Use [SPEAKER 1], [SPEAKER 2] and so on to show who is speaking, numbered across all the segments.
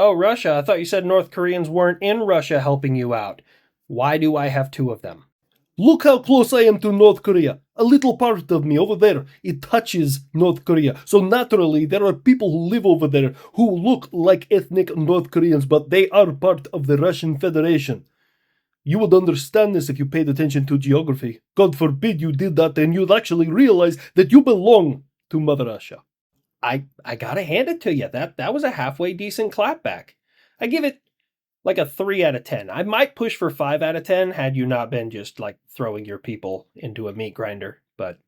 [SPEAKER 1] Oh, Russia. I thought you said North Koreans weren't in Russia helping you out. Why do I have two of them?
[SPEAKER 2] Look how close I am to North Korea. A little part of me over there, it touches North Korea. So naturally, there are people who live over there who look like ethnic North Koreans, but they are part of the Russian Federation. You would understand this if you paid attention to geography. God forbid you did that and you'd actually realize that you belong to Mother Russia.
[SPEAKER 1] I gotta hand it to you. That was a halfway decent clapback. I give it like a 3 out of 10. I might push for 5 out of 10 had you not been just like throwing your people into a meat grinder. But,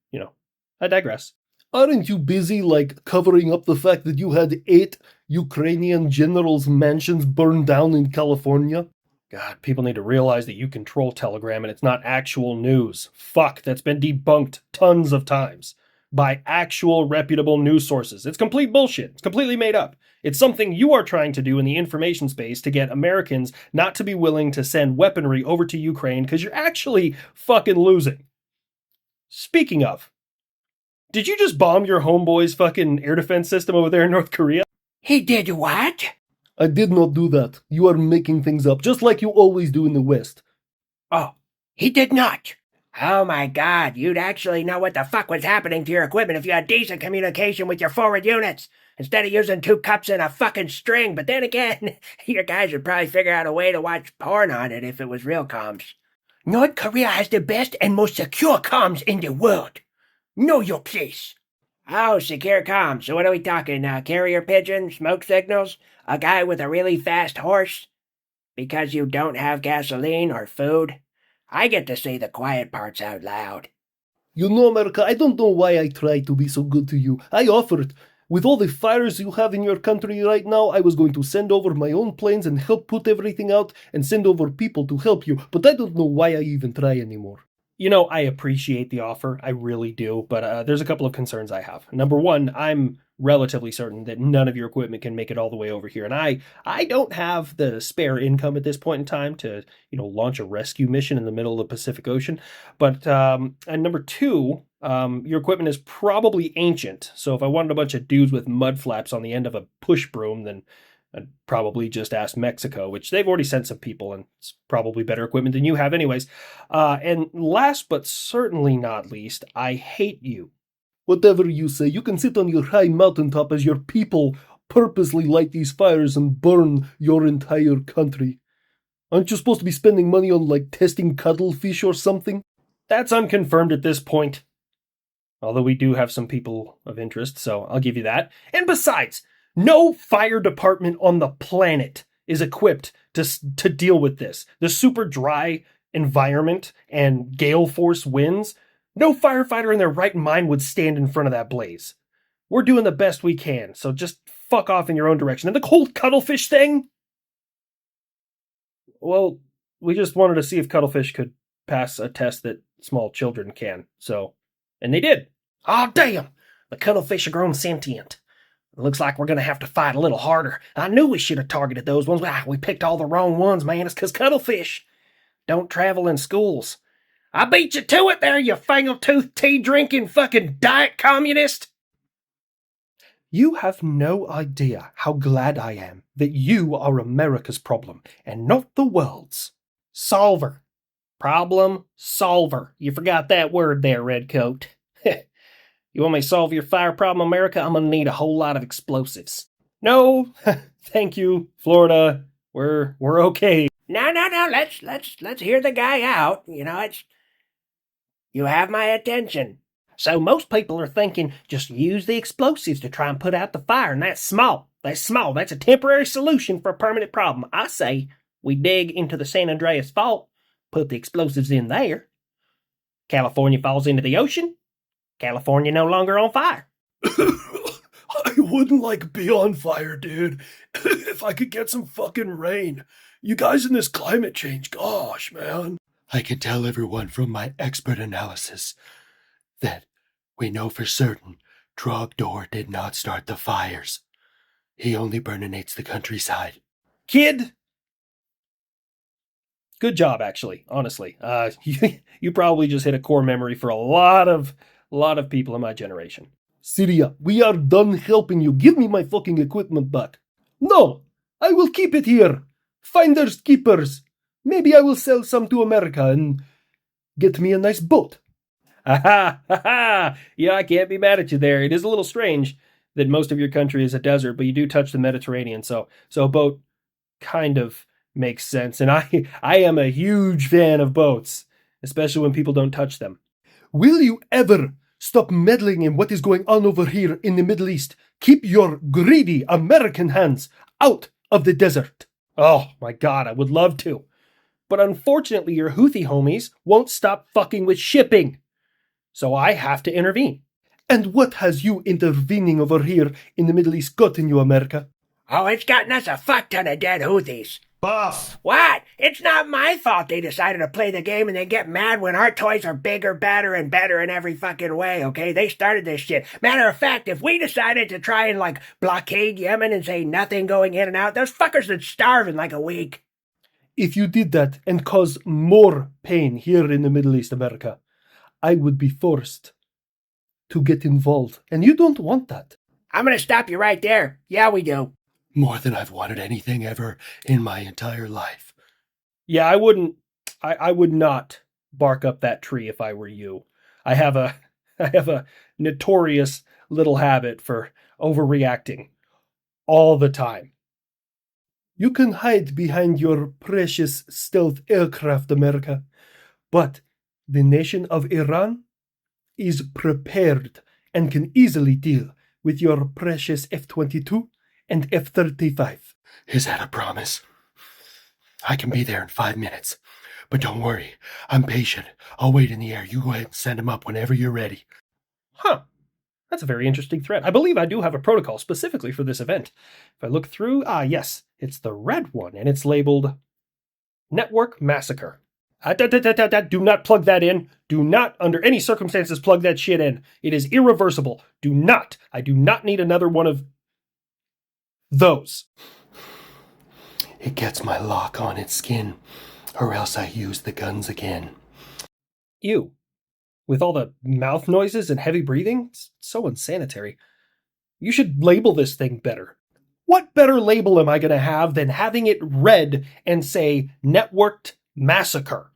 [SPEAKER 1] I digress.
[SPEAKER 2] Aren't you busy, like, covering up the fact that you had 8 Ukrainian generals' mansions burned down in California?
[SPEAKER 1] God, people need to realize that you control Telegram and it's not actual news. Fuck, that's been debunked tons of times by actual reputable news sources. It's complete bullshit. It's completely made up. It's something you are trying to do in the information space to get Americans not to be willing to send weaponry over to Ukraine because you're actually fucking losing. Speaking of, did you just bomb your homeboy's fucking air defense system over there in North Korea?
[SPEAKER 3] He did what?
[SPEAKER 2] I did not do that. You are making things up, just like you always do in the West.
[SPEAKER 3] Oh, he did not. Oh my God, you'd actually know what the fuck was happening to your equipment if you had decent communication with your forward units, instead of using 2 cups and a fucking string. But then again, your guys would probably figure out a way to watch porn on it if it was real comms. North Korea has the best and most secure comms in the world. Know your place. Oh, secure comms. So what are we talking? Carrier pigeons, smoke signals, a guy with a really fast horse? Because you don't have gasoline or food? I get to say the quiet parts out loud.
[SPEAKER 2] You know, America, I don't know why I try to be so good to you. I offered. With all the fires you have in your country right now, I was going to send over my own planes and help put everything out and send over people to help you, but I don't know why I even try anymore.
[SPEAKER 1] I appreciate the offer. I really do. But there's a couple of concerns I have. Number one, I'm relatively certain that none of your equipment can make it all the way over here. And I don't have the spare income at this point in time to, launch a rescue mission in the middle of the Pacific Ocean. But and number two, your equipment is probably ancient. So if I wanted a bunch of dudes with mud flaps on the end of a push broom, then I'd probably just ask Mexico, which they've already sent some people, and it's probably better equipment than you have anyways. And last but certainly not least, I hate you.
[SPEAKER 2] Whatever you say, you can sit on your high mountaintop as your people purposely light these fires and burn your entire country. Aren't you supposed to be spending money on, like, testing cuttlefish or something?
[SPEAKER 1] That's unconfirmed at this point. Although we do have some people of interest, so I'll give you that. And besides, no fire department on the planet is equipped to deal with this. The super dry environment and gale force winds, no firefighter in their right mind would stand in front of that blaze. We're doing the best we can, so just fuck off in your own direction. And the whole cuttlefish thing? Well, we just wanted to see if cuttlefish could pass a test that small children can, and they did.
[SPEAKER 3] Oh, damn! The cuttlefish are grown sentient. It looks like we're going to have to fight a little harder. I knew we should have targeted those ones. We picked all the wrong ones, man. It's because cuttlefish don't travel in schools. I beat you to it there, you fangle-toothed tea-drinking fucking diet communist!
[SPEAKER 1] You have no idea how glad I am that you are America's problem and not the world's. Solver. Problem solver. You forgot that word there, Redcoat. You want me to solve your fire problem, America? I'm going to need a whole lot of explosives. No, thank you, Florida. We're okay.
[SPEAKER 3] No. Let's hear the guy out. You have my attention. So most people are thinking just use the explosives to try and put out the fire, and that's small. That's a temporary solution for a permanent problem. I say we dig into the San Andreas Fault, put the explosives in there. California falls into the ocean. California no longer on fire.
[SPEAKER 2] I wouldn't like be on fire, dude. If I could get some fucking rain. You guys in this climate change, gosh, man. I can tell everyone from my expert analysis that we know for certain Trogdor did not start the fires. He only burninates the countryside.
[SPEAKER 1] Kid! Good job, actually, honestly. You probably just hit a core memory for a lot of people in my generation.
[SPEAKER 2] Syria, we are done helping you. Give me my fucking equipment back. No! I will keep it here. Finders keepers. Maybe I will sell some to America and get me a nice boat.
[SPEAKER 1] Ha ha! Yeah, I can't be mad at you there. It is a little strange that most of your country is a desert, but you do touch the Mediterranean, so a boat kind of makes sense. And I am a huge fan of boats, especially when people don't touch them.
[SPEAKER 2] Will you ever stop meddling in what is going on over here in the Middle East? Keep your greedy American hands out of the desert.
[SPEAKER 1] Oh my god, I would love to. But unfortunately, your Houthi homies won't stop fucking with shipping. So I have to intervene.
[SPEAKER 2] And what has you intervening over here in the Middle East gotten you, America?
[SPEAKER 3] Oh, it's gotten us a fuck ton of dead Houthis.
[SPEAKER 2] Buff!
[SPEAKER 3] What? It's not my fault they decided to play the game and they get mad when our toys are bigger, badder, and better in every fucking way, okay? They started this shit. Matter of fact, if we decided to try and, blockade Yemen and say nothing going in and out, those fuckers would starve in like a week.
[SPEAKER 2] If you did that and caused more pain here in the Middle East, America, I would be forced to get involved. And you don't want that.
[SPEAKER 3] I'm gonna stop you right there. Yeah, we do.
[SPEAKER 2] More than I've wanted anything ever in my entire life.
[SPEAKER 1] Yeah, I would not bark up that tree if I were you. I have a notorious little habit for overreacting all the time.
[SPEAKER 2] You can hide behind your precious stealth aircraft, America, but the nation of Iran is prepared and can easily deal with your precious F22 and F35. Is that a promise? I can be there in 5 minutes. But don't worry, I'm patient. I'll wait in the air. You go ahead and send them up whenever you're ready.
[SPEAKER 1] Huh. That's a very interesting threat. I believe I do have a protocol specifically for this event. If I look through, yes, it's the red one, and it's labeled Network Massacre. Do not plug that in. Do not, under any circumstances, plug that shit in. It is irreversible. Do not. I do not need another one of those.
[SPEAKER 2] It gets my lock on its skin, or else I use the guns again.
[SPEAKER 1] Ew. With all the mouth noises and heavy breathing, it's so unsanitary. You should label this thing better. What better label am I going to have than having it red and say Networked Massacre?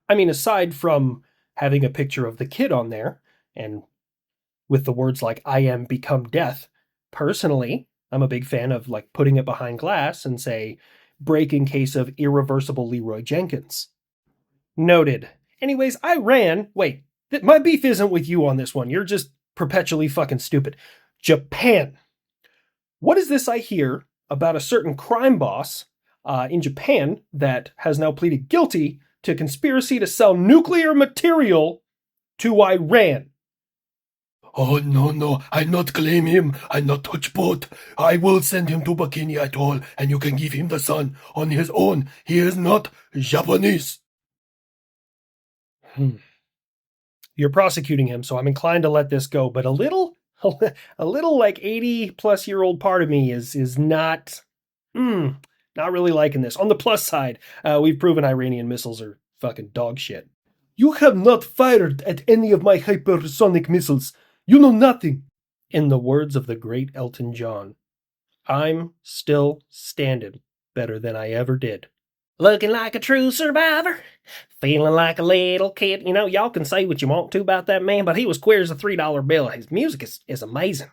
[SPEAKER 1] I mean, aside from having a picture of the kid on there, and with the words like, I am become death, personally, I'm a big fan of putting it behind glass and say, break in case of irreversible Leroy Jenkins. Noted. Anyways, Iran, wait, my beef isn't with you on this one. You're just perpetually fucking stupid. Japan. What is this I hear about a certain crime boss in Japan that has now pleaded guilty to conspiracy to sell nuclear material to Iran?
[SPEAKER 2] Oh, no, I not claim him. I not touch boat. I will send him to Bikini Atoll, and you can give him the sun on his own. He is not Japanese.
[SPEAKER 1] You're prosecuting him, so I'm inclined to let this go, but a little 80-plus-year-old part of me is not really liking this. On the plus side, we've proven Iranian missiles are fucking dog shit.
[SPEAKER 2] You have not fired at any of my hypersonic missiles. You know nothing.
[SPEAKER 1] In the words of the great Elton John, I'm still standing better than I ever did. Looking like a true survivor, feeling like a little kid. You know, y'all can say what you want to about that man, but he was queer as a $3 bill. His music is amazing.